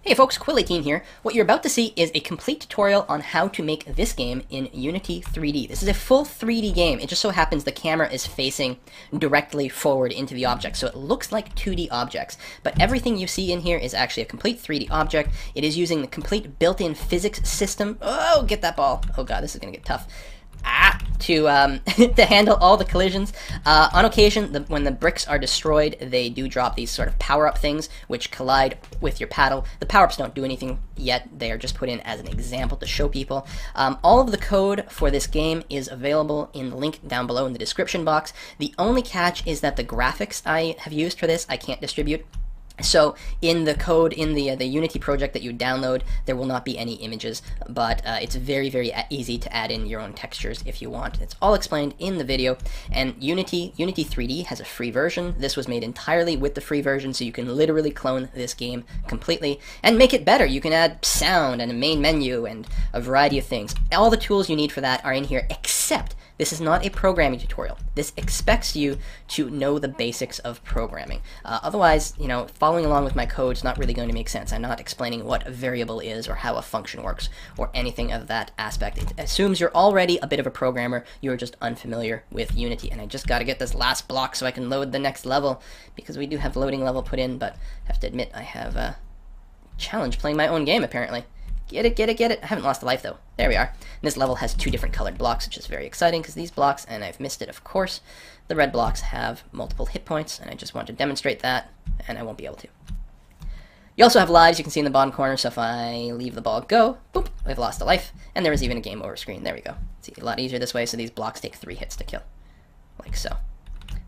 Hey folks, Quill18 here. What you're about to see is a complete tutorial on how to make this game in Unity 3D. This is a full 3D game. It just so happens the camera is facing directly forward into the object, so it looks like 2D objects. But everything you see in here is actually a complete 3D object. It is using the complete built-in physics system. Oh, get that ball. Oh god, this is gonna get tough. To to handle all the collisions. On occasion, when the bricks are destroyed, they do drop these sort of power-up things, which collide with your paddle. The power-ups don't do anything yet. They are just put in as an example to show people. All of the code for this game is available in the link down below in the description box. The only catch is that the graphics I have used for this, I can't distribute. So in the code, in the Unity project that you download, there will not be any images, but it's very, very easy to add in your own textures if you want. It's all explained in the video, and Unity 3D has a free version. This was made entirely with the free version, so you can literally clone this game completely and make it better. You can add sound and a main menu and a variety of things. All the tools you need for that are in here, except this is not a programming tutorial. This expects you to know the basics of programming. Otherwise, you know, following along with my code is not really going to make sense. I'm not explaining what a variable is or how a function works or anything of that aspect. It assumes you're already a bit of a programmer. You're just unfamiliar with Unity. And I just got to get this last block so I can load the next level, because we do have loading level put in, but I have to admit I have a challenge playing my own game, apparently. Get it, get it, get it. I haven't lost a life, though. There we are. And this level has two different colored blocks, which is very exciting, because these blocks, and I've missed it, of course, the red blocks have multiple hit points, and I just want to demonstrate that, and I won't be able to. You also have lives, you can see in the bottom corner, so if I leave the ball go, boop, I've lost a life, and there is even a game over screen. There we go. It's a lot easier this way, so these blocks take 3 hits to kill, like so.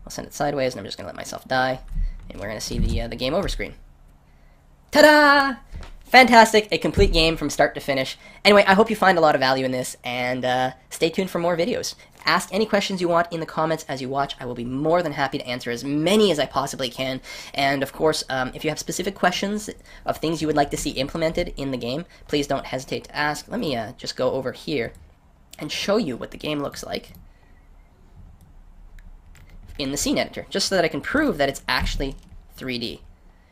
I'll send it sideways, and I'm just going to let myself die, and we're going to see the game over screen. Ta-da! Fantastic, a complete game from start to finish. Anyway, I hope you find a lot of value in this, and stay tuned for more videos. Ask any questions you want in the comments as you watch. I will be more than happy to answer as many as I possibly can. And of course, if you have specific questions of things you would like to see implemented in the game, please don't hesitate to ask. Let me just go over here and show you what the game looks like in the scene editor, just so that I can prove that it's actually 3D.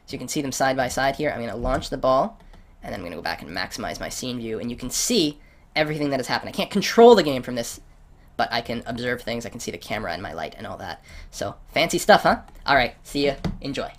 So you can see them side by side here. I'm going to launch the ball, and then I'm going to go back and maximize my scene view, and you can see everything that has happened. I can't control the game from this, but I can observe things. I can see the camera and my light and all that. So, fancy stuff, huh? Alright, see ya. Enjoy.